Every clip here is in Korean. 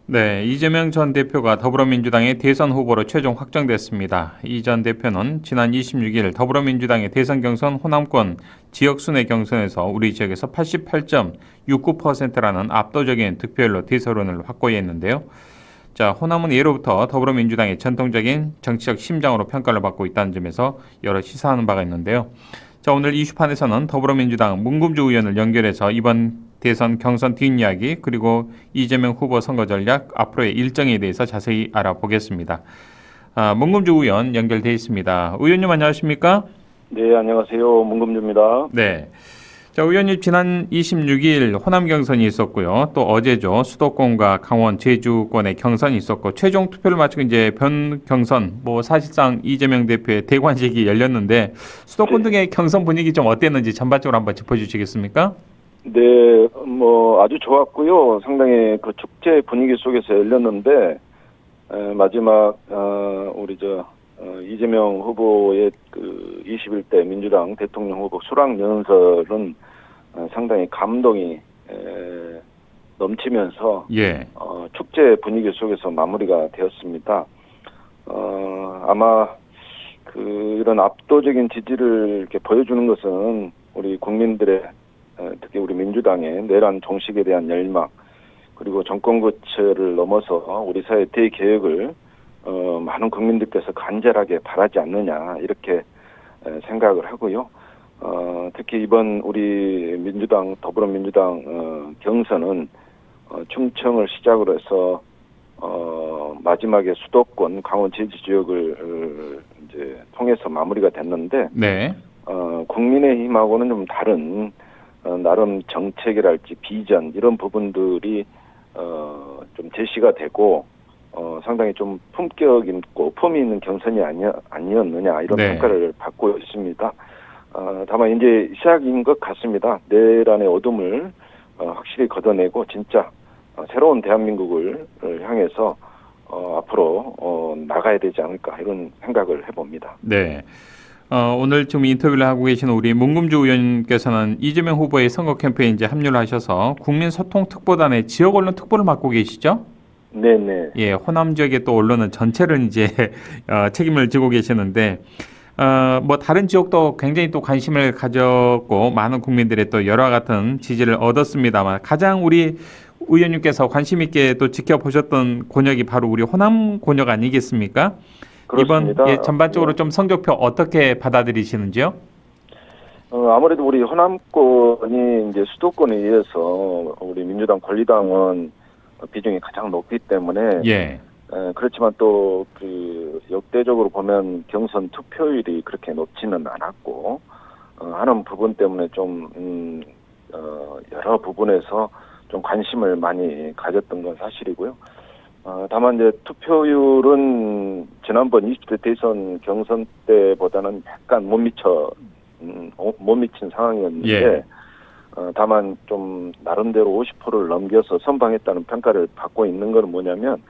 네, 이재명 전 대표가 더불어민주당의 대선 후보로 최종 확정됐습니다. 이 전 대표는 지난 26일 더불어민주당의 대선 경선 호남권 지역 순회 경선에서 우리 지역에서 88.69%라는 압도적인 득표율로 대선을 확고히 했는데요. 자, 호남은 예로부터 더불어민주당의 전통적인 정치적 심장으로 평가를 받고 있다는 점에서 여러 시사하는 바가 있는데요. 자, 오늘 이슈판에서는 더불어민주당 문금주 의원을 연결해서 이번 대선 경선 뒷이야기 그리고 이재명 후보 선거 전략 앞으로의 일정에 대해서 자세히 알아보겠습니다. 문금주 의원 연결돼 있습니다. 의원님 안녕하십니까? 네, 안녕하세요. 문금주입니다. 네. 자, 의원님 지난 26일 호남 경선이 있었고요. 또 어제죠. 수도권과 강원, 제주권의 경선이 있었고 최종 투표를 마치고 이제 변 경선 사실상 이재명 대표의 대관식이 열렸는데 수도권 등의 경선 분위기 좀 어땠는지 전반적으로 한번 짚어주시겠습니까? 네, 아주 좋았고요. 상당히 그 축제 분위기 속에서 열렸는데, 마지막, 이재명 후보의 그 21대 민주당 대통령 후보 수락 연설은 상당히 감동이 넘치면서, 예. 축제 분위기 속에서 마무리가 되었습니다. 아마 이런 압도적인 지지를 이렇게 보여주는 것은 우리 국민들의 특히 우리 민주당의 내란 종식에 대한 열망 그리고 정권 교체를 넘어서 우리 사회 대개혁을 많은 국민들께서 간절하게 바라지 않느냐 이렇게 생각을 하고요. 특히 이번 우리 민주당 더불어민주당 경선은 충청을 시작으로 해서 마지막에 수도권 강원 제주 지역을 이제 통해서 마무리가 됐는데 네. 국민의힘하고는 좀 다른 나름 정책이랄지 비전 이런 부분들이 좀 제시가 되고 상당히 좀 품격 있고 품위 있는 경선이 아니었느냐 이런 네. 평가를 받고 있습니다. 다만 이제 시작인 것 같습니다. 내란의 어둠을 확실히 걷어내고 진짜 새로운 대한민국을 향해서 앞으로 나가야 되지 않을까 이런 생각을 해봅니다. 네. 오늘 지금 인터뷰를 하고 계신 우리 문금주 의원께서는 이재명 후보의 선거 캠페인 이제 합류를 하셔서 국민소통특보단의 지역 언론 특보를 맡고 계시죠? 네네. 예, 호남 지역의 또 언론은 전체를 이제 책임을 지고 계시는데 다른 지역도 굉장히 또 관심을 가졌고 많은 국민들의 또 열화 같은 지지를 얻었습니다만 가장 우리 의원님께서 관심 있게 또 지켜보셨던 권역이 바로 우리 호남 권역 아니겠습니까? 그렇습니다. 이번 전반적으로 좀 성적표 어떻게 받아들이시는지요? 아무래도 우리 호남권이 이제 수도권에 의해서 우리 민주당 권리당원 비중이 가장 높기 때문에 예. 그렇지만 또 역대적으로 보면 경선 투표율이 그렇게 높지는 않았고 하는 부분 때문에 좀 여러 부분에서 좀 관심을 많이 가졌던 건 사실이고요. 다만 이제 투표율은 지난번 20대 대선 경선 때보다는 약간 못 미친 상황이었는데 예. 다만 좀 나름대로 50%를 넘겨서 선방했다는 평가를 받고 있는 건 뭐냐면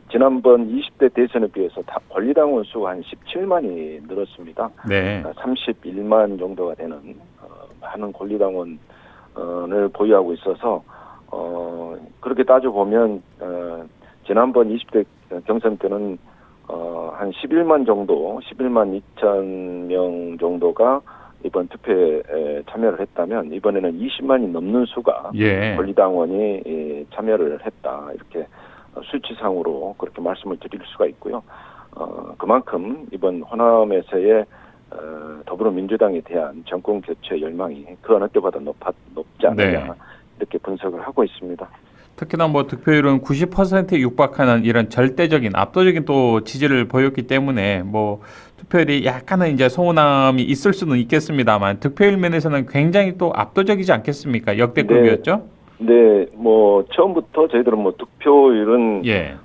지난번 20대 대선에 비해서 권리당원 수가 한 17만이 늘었습니다. 네. 31만 정도가 되는 많은 권리당원을 보유하고 있어서 그렇게 따져보면 지난번 20대 경선 때는 한 11만 2천 명 정도가 이번 투표에 참여를 했다면 이번에는 20만이 넘는 수가 예. 권리당원이 참여를 했다. 이렇게 수치상으로 그렇게 말씀을 드릴 수가 있고요. 그만큼 이번 호남에서의 더불어민주당에 대한 정권 교체 열망이 그 어느 때보다 높지 않느냐 네. 이렇게 분석을 하고 있습니다. 특히나 득표율은 90%에 육박하는 이런 절대적인 압도적인 또 지지를 보였기 때문에 투표율이 약간은 이제 소홀함이 있을 수는 있겠습니다만 득표율 면에서는 굉장히 또 압도적이지 않겠습니까? 역대급이었죠? 네, 처음부터 저희들은 득표율은 예.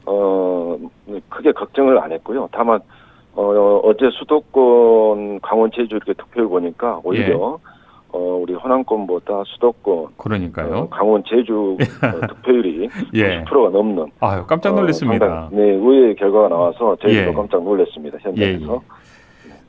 크게 걱정을 안 했고요. 다만 어제 수도권 강원 제주 이렇게 득표율 보니까 오히려 우리 호남권보다 수도권, 그러니까요. 강원 제주 득표율이 예. 90%가 넘는. 아유, 깜짝 놀랐습니다. 의외의 결과가 나와서 저희도 예. 깜짝 놀랐습니다. 현장에서.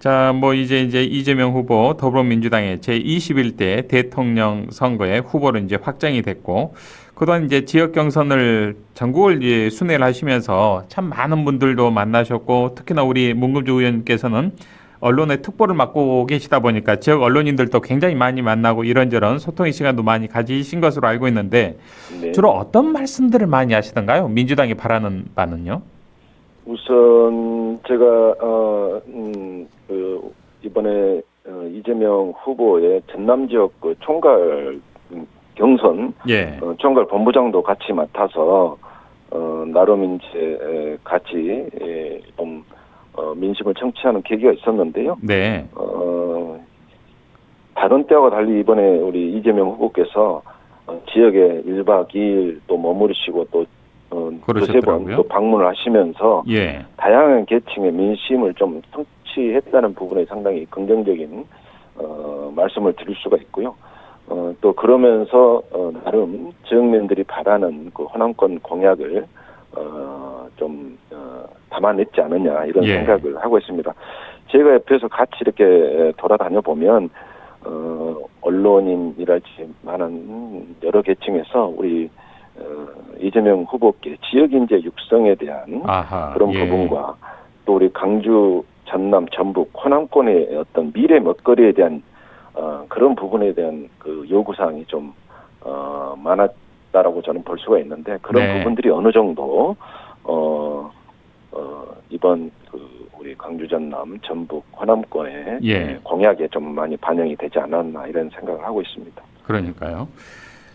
자, 뭐 이제 이재명 후보 더불어민주당의 제21대 대통령 선거에 후보로 이제 확정이 됐고, 그동안 이제 지역 경선을 전국을 이제 순회를 하시면서 참 많은 분들도 만나셨고, 특히나 우리 문금주 의원께서는 언론의 특보를 맡고 계시다 보니까 지역 언론인들도 굉장히 많이 만나고 이런저런 소통의 시간도 많이 가지신 것으로 알고 있는데, 네. 주로 어떤 말씀들을 많이 하시던가요? 민주당이 바라는 바는요? 우선 제가 이번에 이재명 후보의 전남 지역 그 총괄 경선 예. 총괄 본부장도 같이 맡아서 나름 이제 같이 좀 민심을 청취하는 계기가 있었는데요. 네. 다른 때와 달리 이번에 우리 이재명 후보께서 지역에 1박 2일 또 머무르시고 또 두세 번 그러셨더라고요. 또 방문을 하시면서 예. 다양한 계층의 민심을 좀 성취했다는 부분에 상당히 긍정적인 말씀을 드릴 수가 있고요. 또 그러면서 나름 지역민들이 바라는 그 호남권 공약을 좀 담아냈지 않느냐 이런 예. 생각을 하고 있습니다. 제가 옆에서 같이 이렇게 돌아다녀 보면 언론인이랄지 많은 여러 계층에서 우리 이재명 후보께 지역인재 육성에 대한 아하, 그런 예. 부분과 또 우리 강주, 전남, 전북, 호남권의 어떤 미래 먹거리에 대한 그런 부분에 대한 그 요구사항이 좀 많았다라고 저는 볼 수가 있는데 그런 네. 부분들이 어느 정도 이번 그 우리 강주, 전남, 전북, 호남권의 예. 공약에 좀 많이 반영이 되지 않았나 이런 생각을 하고 있습니다. 그러니까요.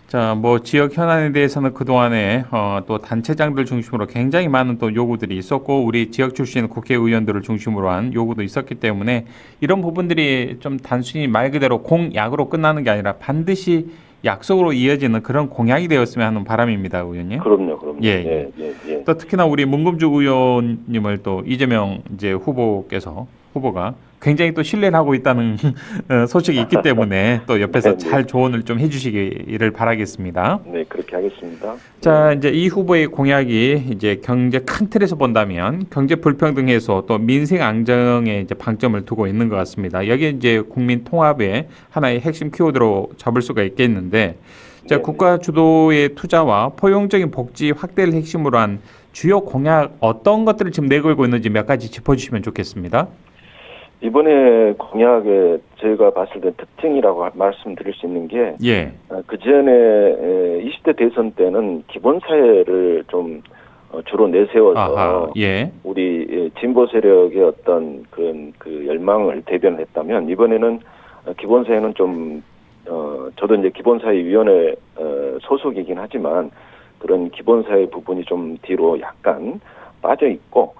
자, 뭐 지역 현안에 대해서는 그동안에 또 단체장들 중심으로 굉장히 많은 또 요구들이 있었고 우리 지역 출신 국회의원들을 중심으로 한 요구도 있었기 때문에 이런 부분들이 좀 단순히 말 그대로 공약으로 끝나는 게 아니라 반드시 약속으로 이어지는 그런 공약이 되었으면 하는 바람입니다, 의원님. 그럼요. 예. 또 특히나 우리 문금주 의원님을 또 이재명 이제 후보가 굉장히 또 신뢰를 하고 있다는 소식이 있기 때문에 또 옆에서 네. 잘 조언을 좀 해주시기를 바라겠습니다. 네, 그렇게 하겠습니다. 자, 이제 이 후보의 공약이 이제 경제 큰 틀에서 본다면 경제 불평등 해소 또 민생 안정에 이제 방점을 두고 있는 것 같습니다. 여기 이제 국민 통합의 하나의 핵심 키워드로 잡을 수가 있겠는데, 자, 네네. 국가 주도의 투자와 포용적인 복지 확대를 핵심으로 한 주요 공약 어떤 것들을 지금 내걸고 있는지 몇 가지 짚어주시면 좋겠습니다. 이번에 공약에 제가 봤을 때 특징이라고 말씀드릴 수 있는 게, 예. 그 전에 20대 대선 때는 기본사회를 좀 주로 내세워서 아하, 예. 우리 진보 세력의 어떤 그 열망을 대변했다면 이번에는 기본사회는 좀 저도 이제 기본사회위원회 소속이긴 하지만 그런 기본사회 부분이 좀 뒤로 약간 빠져 있고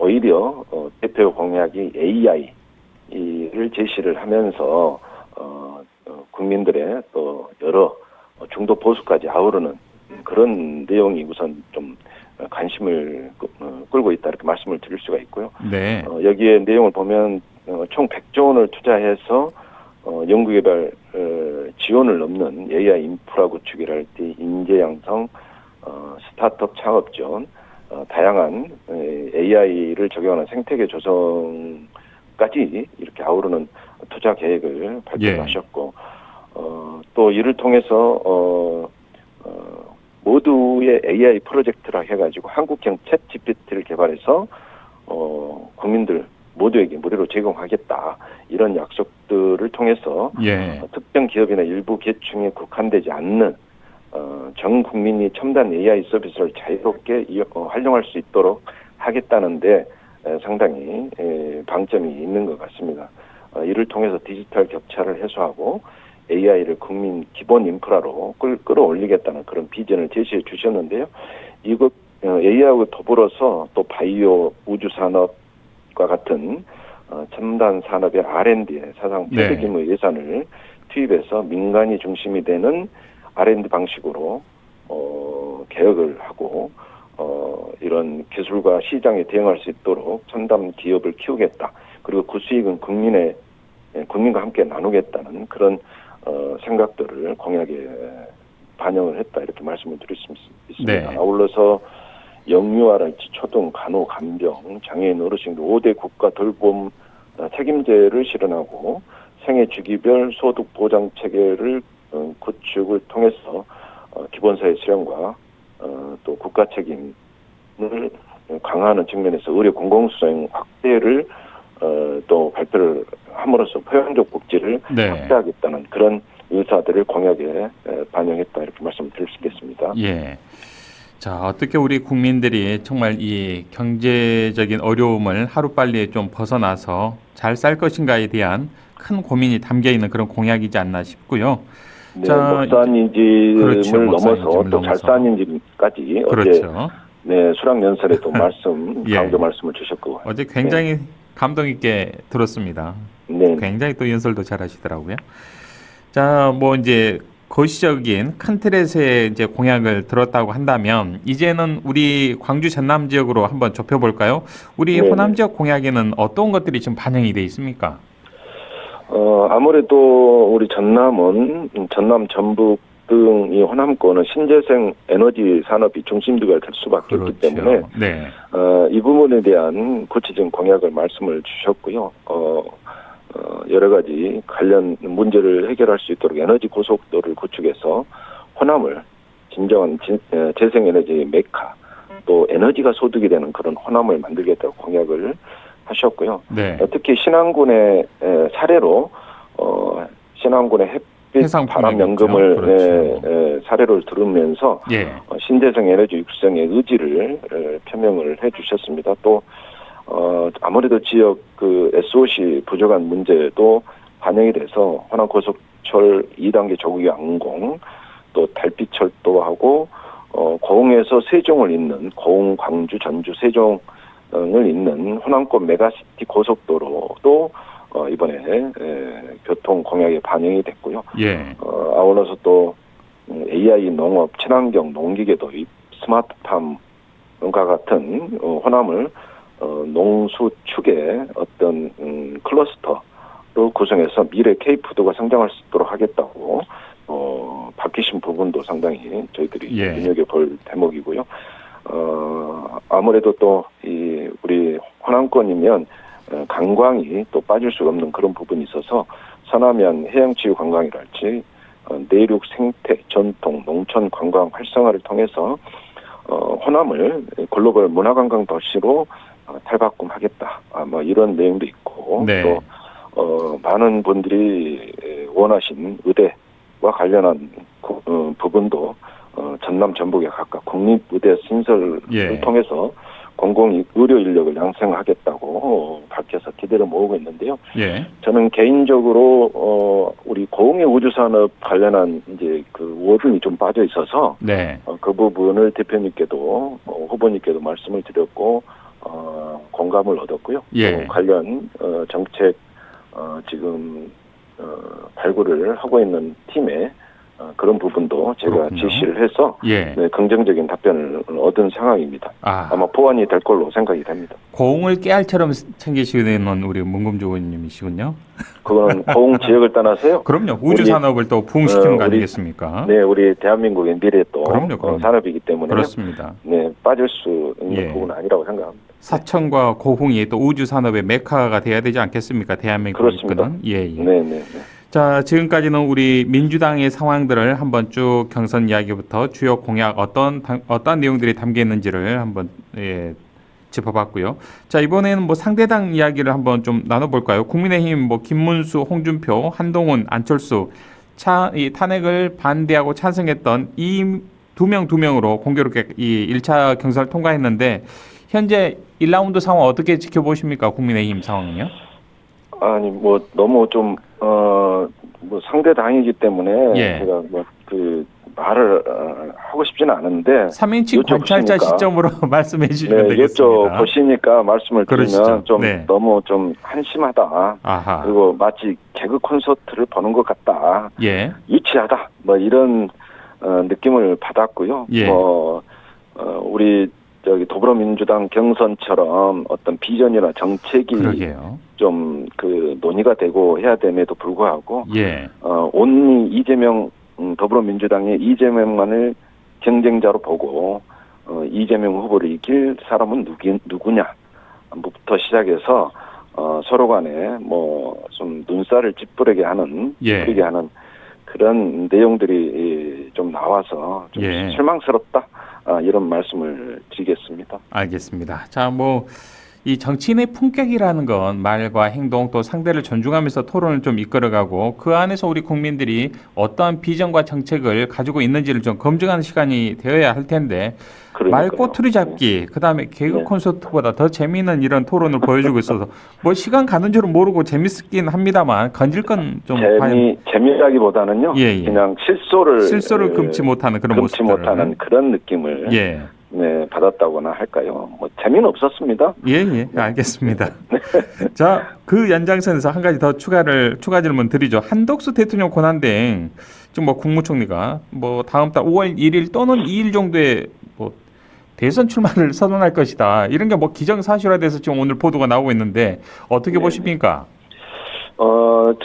오히려 대표 공약이 AI를 제시를 하면서 국민들의 또 여러 중도 보수까지 아우르는 그런 내용이 우선 좀 관심을 끌고 있다 이렇게 말씀을 드릴 수가 있고요. 네. 여기에 내용을 보면 총 100조 원을 투자해서 연구개발 지원을 넘는 AI 인프라 구축이랄지 인재 양성, 스타트업 창업 지원, 다양한 AI를 적용하는 생태계 조성까지 이렇게 아우르는 투자 계획을 발표하셨고, 또 이를 통해서 모두의 AI 프로젝트라 해가지고 한국형 챗 GPT를 개발해서 국민들 모두에게 무료로 제공하겠다 이런 약속들을 통해서 특정 기업이나 일부 계층에 국한되지 않는 전 국민이 첨단 AI 서비스를 자유롭게 활용할 수 있도록 하겠다는데 상당히 방점이 있는 것 같습니다. 이를 통해서 디지털 격차를 해소하고 AI를 국민 기본 인프라로 끌어올리겠다는 그런 비전을 제시해 주셨는데요. 이것 AI하고 더불어서 또 바이오 우주산업과 같은 첨단 산업의 R&D에 사상 최대 규모 예산을 투입해서 민간이 중심이 되는 R&D 방식으로 개혁을 하고 이런 기술과 시장에 대응할 수 있도록 첨단 기업을 키우겠다. 그리고 그 수익은 국민과 함께 나누겠다는 그런 생각들을 공약에 반영을 했다 이렇게 말씀을 드릴 수 있습니다. 아울러서 영유아랄지 초등, 간호, 간병, 장애인 어르신들 5대 국가 돌봄 책임제를 실현하고 생애 주기별 소득 보장 체계를 구축을 통해서 기본사회 실현과 또 국가 책임을 강화하는 측면에서 의료 공공수행 확대를 또 발표를 함으로써 포용적 복지를 네. 확대하겠다는 그런 의사들을 공약에 반영했다 이렇게 말씀드릴 수 있겠습니다. 예. 자, 어떻게 우리 국민들이 정말 이 경제적인 어려움을 하루빨리 좀 벗어나서 잘 살 것인가에 대한 큰 고민이 담겨 있는 그런 공약이지 않나 싶고요. 네, 자, 먹사님을 그렇죠. 넘어서 먹사님을 또 넘어서. 잘사님까지 어제 그렇죠. 네, 수락연설에도 말씀 예. 강조 말씀을 주셨고 어제 굉장히 감동 있게 들었습니다. 네, 굉장히 또 연설도 잘하시더라고요. 자, 뭐 이제 거시적인 큰 틀에서의 이제 공약을 들었다고 한다면 이제는 우리 광주 전남 지역으로 한번 좁혀볼까요? 우리 네네. 호남 지역 공약에는 어떤 것들이 지금 반영이 돼 있습니까? 아무래도 우리 전남은 전남 전북 등 이 호남권은 신재생 에너지 산업이 중심지가 될 수밖에 없기 때문에 네. 이 부분에 대한 구체적인 공약을 말씀을 주셨고요. 여러 가지 관련 문제를 해결할 수 있도록 에너지 고속도로를 구축해서 호남을 진정한 재생에너지 메카 또 에너지가 소득이 되는 그런 호남을 만들겠다고 공약을 하셨고요. 네. 특히 신안군의 사례로 신안군의 햇빛 바람 연금을 그렇죠. 사례를 들으면서 예. 신재생 에너지 육성의 의지를 표명을 해주셨습니다. 또 아무래도 지역 그 SOC 부족한 문제도 반영이 돼서 호남 고속철 2단계 조기 완공, 또 달빛철도하고 고흥에서 세종을 잇는 고흥, 광주, 전주, 세종을 잇는 호남권 메가시티 고속도로도 이번에 교통 공약에 반영이 됐고요. 예. 아울러서 또 AI 농업, 친환경 농기계 도입, 스마트팜과 같은 호남을 농수 축의 어떤 클러스터로 구성해서 미래 K푸드가 성장할 수 있도록 하겠다고 밝히신 부분도 상당히 저희들이 눈여겨볼 대목이고요. 아무래도 또 우리 호남권이면 관광이 또 빠질 수 없는 그런 부분이 있어서 서남면 해양치유 관광이랄지 내륙 생태, 전통, 농촌 관광 활성화를 통해서 호남을 글로벌 문화관광 도시로 탈바꿈하겠다. 뭐 이런 내용도 있고 네. 또 많은 분들이 원하신 의대와 관련한 부분도 전남 전북에 각각 국립의대 신설을 통해서 공공 의료 인력을 양성하겠다고 밝혀서 기대를 모으고 있는데요. 예. 저는 개인적으로 우리 고흥의 우주산업 관련한 이제 그 워든이 좀 빠져 있어서 네. 그 부분을 대표님께도 후보님께도 말씀을 드렸고 공감을 얻었고요. 예. 관련 정책 지금 발굴을 하고 있는 팀에 그런 부분도 제가 그렇군요. 지시를 해서 예. 네, 긍정적인 답변을 얻은 상황입니다. 아마 보완이 될 걸로 생각이 됩니다. 고흥을 깨알처럼 챙기시는 우리 문금주 의원님이시군요. 그거는 고흥 지역을 떠나서요. 그럼요. 우주 산업을 또 부흥시키는 거 아니겠습니까? 네, 우리 대한민국의 미래 또 그럼요. 산업이기 때문에 그렇습니다. 네, 빠질 수 있는 부분은 아니라고 생각합니다. 사천과 고흥이 또 우주 산업의 메카가 돼야 되지 않겠습니까? 대한민국을 이끄는. 예. 네. 자, 지금까지는 우리 민주당의 상황들을 한번 쭉 경선 이야기부터 주요 공약 어떤 내용들이 담겨 있는지를 한번 짚어봤고요. 자, 이번에는 뭐 상대당 이야기를 한번 좀 나눠볼까요? 국민의힘 뭐 김문수, 홍준표, 한동훈, 안철수 이 탄핵을 반대하고 찬성했던 이 두 명으로 공교롭게 이 1차 경선을 통과했는데 현재 1라운드 상황 어떻게 지켜보십니까? 국민의힘 상황은요? 아니 뭐 너무 좀 뭐 상대 당이기 때문에 제가 뭐 그 말을 하고 싶지는 않은데 3인칭 관찰자 시점으로 말씀해 주시면 되겠습니다. 여쭤보시니까 말씀을 드리면 좀 너무 좀 한심하다. 아하. 그리고 마치 개그 콘서트를 보는 것 같다. 예. 유치하다. 뭐 이런 느낌을 받았고요. 뭐 우리 더불어민주당 경선처럼 어떤 비전이나 정책이 좀 그 논의가 되고 해야 됨에도 불구하고 온리 이재명 더불어민주당의 이재명만을 경쟁자로 보고 이재명 후보를 이길 사람은 누구냐부터 시작해서 서로 간에 뭐 좀 눈살을 찌푸리게 하는 예. 뿌리게 하는 그런 내용들이 좀 나와서 좀 예. 실망스럽다. 이런 말씀을 드리겠습니다. 알겠습니다. 자, 뭐 이 정치인의 품격이라는 건 말과 행동 또 상대를 존중하면서 토론을 좀 이끌어가고 그 안에서 우리 국민들이 어떠한 비전과 정책을 가지고 있는지를 좀 검증하는 시간이 되어야 할 텐데 말 그러니까요. 꼬투리 잡기 그다음에 개그 네. 콘서트보다 더 재미있는 이런 토론을 보여주고 있어서 뭐 시간 가는 줄은 모르고 재밌긴 합니다만 건질 건 좀 재미라기보다는요. 예. 그냥 실소를 금치 못하는 그런 금치 모습들을 못하는 그런 느낌을 예. 네, 받았다고나 할까요? 뭐 재미는 없었습니다. 예, 알겠습니다. 자, 그 연장선에서 한 가지 더 추가 질문 드리죠. 한덕수 대통령 권한대행 지금 뭐 국무총리가 뭐 다음 달 5월 1일 또는 2일 정도에 뭐 대선 출마를 선언할 것이다. 이런 게 뭐 기정사실화돼서 지금 오늘 보도가 나오고 있는데 어떻게 네. 보십니까?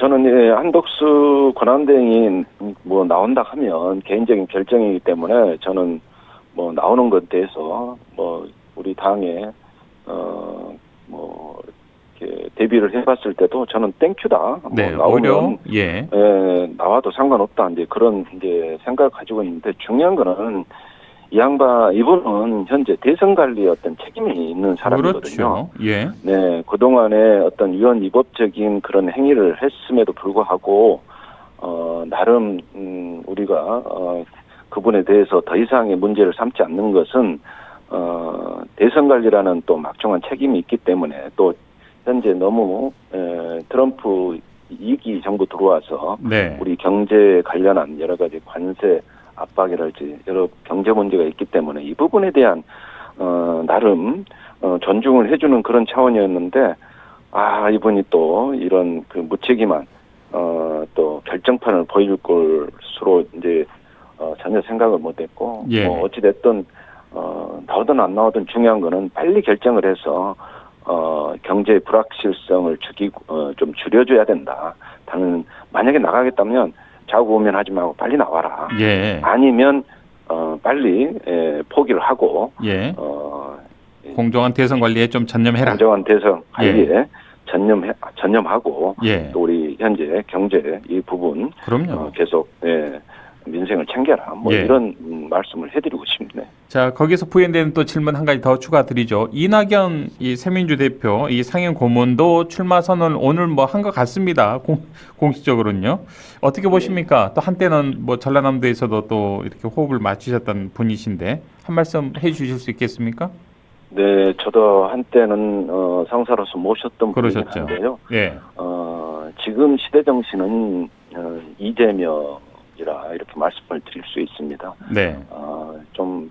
저는 한덕수 권한대행이 뭐 나온다 하면 개인적인 결정이기 때문에 저는 뭐 나오는 것에 대해서 뭐 우리 당에 뭐 이렇게 대비를 해봤을 때도 저는 땡큐다. 네, 뭐 나오면 예. 나와도 상관없다. 이제 그런 이제 생각을 가지고 있는데 중요한 거는 이분은 현재 대선 관리에 어떤 책임이 있는 사람이거든요. 그렇죠. 예. 네, 그동안에 어떤 위헌 위법적인 그런 행위를 했음에도 불구하고 나름 우리가 그분에 대해서 더 이상의 문제를 삼지 않는 것은 대선 관리라는 또 막중한 책임이 있기 때문에 또 현재 너무 트럼프 2기 정부 들어와서 네. 우리 경제에 관련한 여러 가지 관세 압박이랄지 여러 경제 문제가 있기 때문에 이 부분에 대한 나름 존중을 해주는 그런 차원이었는데 이분이 또 이런 그 무책임한 또 결정판을 보여줄 것으로 이제 전혀 생각을 못했고 예. 뭐 어찌 됐든 나오든 안 나오든 중요한 거는 빨리 결정을 해서 경제의 불확실성을 좀 줄여줘야 된다. 다른 만약에 나가겠다면 좌우우면하지 말고 빨리 나와라. 예. 아니면 빨리 포기를 하고 예. 공정한 대선 관리에 좀 전념해라. 공정한 대선 관리에 전념하고 예. 또 우리 현재 경제 이 부분 그럼요. 계속 민생을 챙겨라. 뭐 예. 이런 말씀을 해드리고 싶네요. 자, 거기서 부연되는 또 질문 한 가지 더 추가드리죠. 이낙연 이 새민주 대표 이 상임 고문도 출마 선언을 오늘 뭐 한 것 같습니다. 공식적으로는요. 어떻게 보십니까? 또 한때는 뭐 전라남도에서도 또 이렇게 호흡을 맞추셨던 분이신데 한 말씀 해주실 수 있겠습니까? 네, 저도 한때는 상사로서 모셨던 분이긴 그러셨죠. 한데요. 예. 지금 시대 정신은 이재명이라 이렇게 말씀을 드릴 수 있습니다. 네. 좀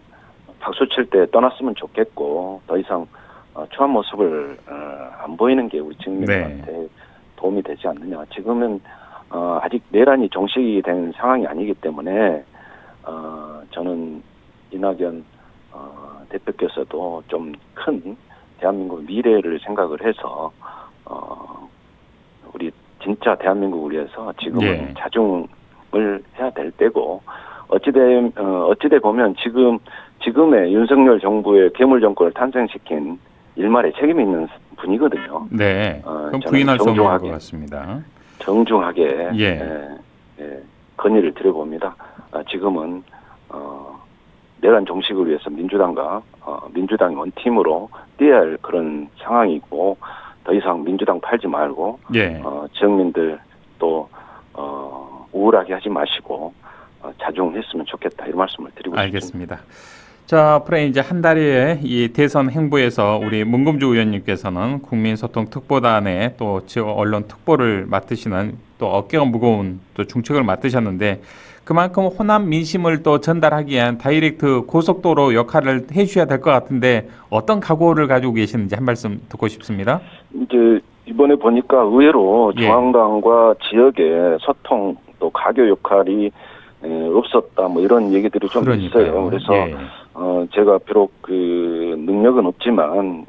박수 칠 때 떠났으면 좋겠고 더 이상 추한 모습을 안 보이는 게 우리 국민들한테 도움이 되지 않느냐. 지금은 아직 내란이 종식이 된 상황이 아니기 때문에 저는 이낙연 대표께서도 좀 큰 대한민국 미래를 생각을 해서 우리 진짜 대한민국을 위해서 지금은 자중을 해야 될 때고 어찌돼 보면 지금의 윤석열 정부의 괴물 정권을 탄생시킨 일말에 책임이 있는 분이거든요. 네. 그럼 부인할 수 없는 것 같습니다. 정중하게 건의를 드려봅니다. 지금은 내란 종식을 위해서 민주당이 원팀으로 뛰어야 할 그런 상황이고 더 이상 민주당 팔지 말고 지역민들 또 우울하게 하지 마시고 자중했으면 좋겠다 이런 말씀을 드리고 알겠습니다. 자, 앞으로 이제 한 달에 이 대선 행보에서 우리 문금주 의원님께서는 국민소통 특보단에 또 지역 언론 특보를 맡으시는 또 어깨가 무거운 또 중책을 맡으셨는데 그만큼 호남 민심을 또 전달하기 위한 다이렉트 고속도로 역할을 해주셔야 될 것 같은데 어떤 각오를 가지고 계시는지 한 말씀 듣고 싶습니다. 이제 이번에 보니까 의외로 중앙당과 지역의 소통 또 가교 역할이 없었다 뭐 이런 얘기들이 좀 있어요. 그래서 제가 비록 그 능력은 없지만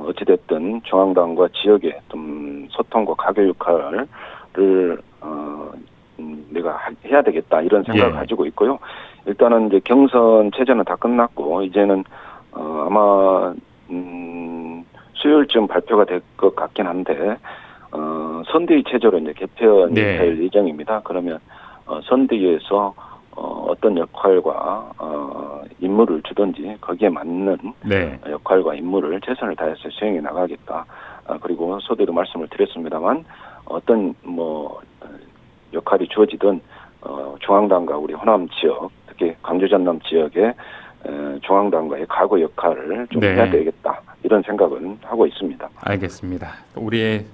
어찌됐든 중앙당과 지역의 좀 소통과 가교 역할을 내가 해야 되겠다 이런 생각을 가지고 있고요. 일단은 이제 경선 체제는 다 끝났고 이제는 아마 수요일쯤 발표가 될 것 같긴 한데 선대위 체제로 이제 개편이 네. 될 예정입니다. 그러면 선대위에서 어떤 역할과 임무를 주든지 거기에 맞는 네. 역할과 임무를 최선을 다해서 수행해 나가겠다. 그리고 서두에도 말씀을 드렸습니다만 어떤 역할이 주어지든 중앙당과 우리 호남 지역, 특히 광주 전남 지역의 중앙당과의 과거 역할을 좀 네. 해야 되겠다. 이런 생각은 하고 있습니다. 알겠습니다. 또 우리의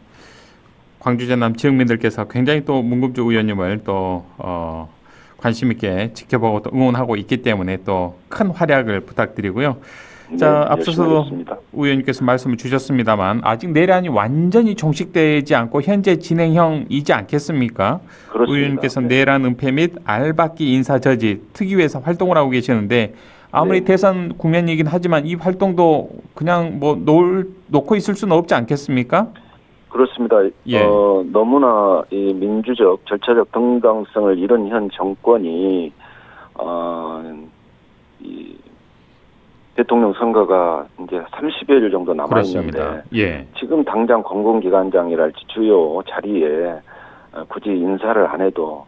광주 전남 지역민들께서 굉장히 또 문금주 의원님을 또 관심 있게 지켜보고 또 응원하고 있기 때문에 또 큰 활약을 부탁드리고요. 자, 네, 열심히 앞서서도 하겠습니다. 의원님께서 말씀을 주셨습니다만 아직 내란이 완전히 종식되지 않고 현재 진행형이지 않겠습니까? 그렇습니다. 의원님께서 네. 내란 은폐 및 알박기 인사 저지 특위에서 활동을 하고 계시는데 아무리 네. 대선 국면이긴 하지만 이 활동도 그냥 놓고 있을 수는 없지 않겠습니까? 그렇습니다. 예. 너무나 이 민주적 절차적 정당성을 잃은 현 정권이 이 대통령 선거가 이제 30여일 정도 남아 있는데 그렇습니다. 예. 지금 당장 공공기관장이랄지 주요 자리에 굳이 인사를 안 해도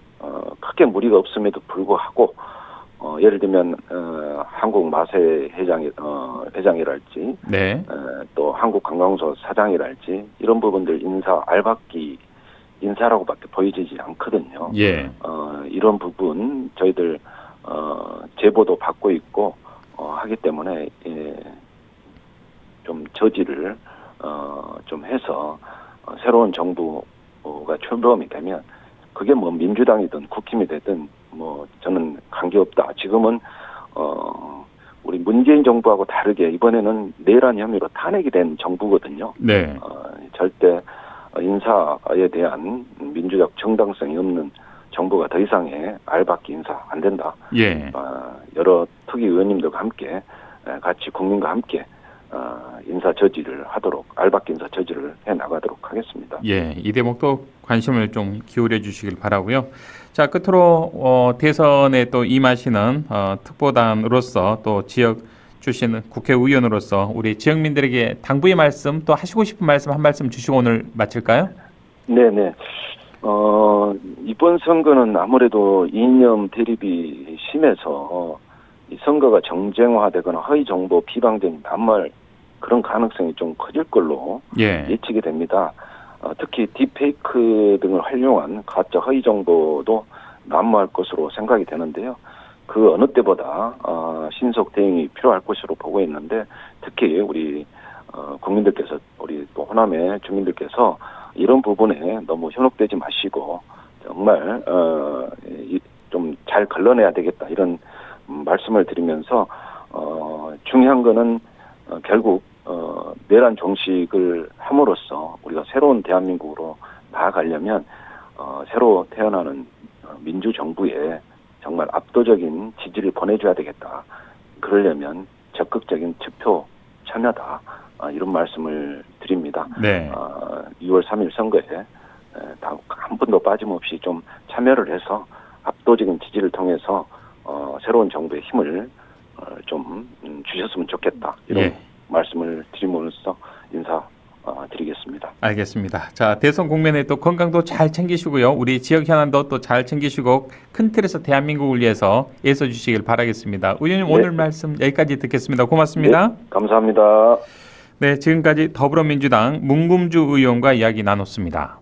크게 무리가 없음에도 불구하고 예를 들면 한국 마세 회장이랄지 네. 또 한국관광소 사장이랄지 이런 부분들 알박기 인사라고밖에 보이지 않거든요. 예. 이런 부분 저희들 제보도 받고 있고 하기 때문에 좀 저지를 좀 해서 새로운 정부가 출범이 되면 그게 뭐 민주당이든 국힘이 되든 저는 관계없다. 지금은 우리 문재인 정부하고 다르게 이번에는 내란 혐의로 탄핵이 된 정부거든요. 네. 절대 인사에 대한 민주적 정당성이 없는 정부가 더 이상의 알박기 인사 안 된다. 예. 여러 특위 의원님들과 함께 같이 국민과 함께 인사 저지를 하도록 알박기 인사 저지를 해 나가도록 하겠습니다. 예. 이 대목도 관심을 좀 기울여 주시길 바라고요. 자, 끝으로 대선에 또 임하시는 특보단으로서 또 지역 출신 국회의원으로서 우리 지역민들에게 당부의 말씀 또 하시고 싶은 말씀 한 말씀 주시고 오늘 마칠까요? 네네. 이번 선거는 아무래도 이념 대립이 심해서 이 선거가 정쟁화되거나 허위 정보 비방 등이 난무할 그런 가능성이 좀 커질 걸로 예. 예측이 됩니다. 특히 딥페이크 등을 활용한 가짜 허위 정보도 난무할 것으로 생각이 되는데요. 그 어느 때보다 신속 대응이 필요할 것으로 보고 있는데 특히 우리 국민들께서 우리 또 호남의 주민들께서 이런 부분에 너무 현혹되지 마시고 정말 좀 잘 걸러내야 되겠다 이런 말씀을 드리면서 중요한 거는 결국 내란 종식을 함으로써 우리가 새로운 대한민국으로 나아가려면 새로 태어나는 민주정부에 정말 압도적인 지지를 보내줘야 되겠다. 그러려면 적극적인 투표 참여다. 이런 말씀을 드립니다. 네. 6월 3일 선거에 한 분도 빠짐없이 좀 참여를 해서 압도적인 지지를 통해서 새로운 정부의 힘을 좀 주셨으면 좋겠다. 이런 예. 말씀을 드림으로써 인사드리겠습니다. 알겠습니다. 자, 대선 국면에 또 건강도 잘 챙기시고요. 우리 지역 현안도 또 잘 챙기시고 큰 틀에서 대한민국을 위해서 애써 주시길 바라겠습니다. 의원님 네. 오늘 말씀 여기까지 듣겠습니다. 고맙습니다. 네, 감사합니다. 네, 지금까지 더불어민주당 문금주 의원과 이야기 나눴습니다.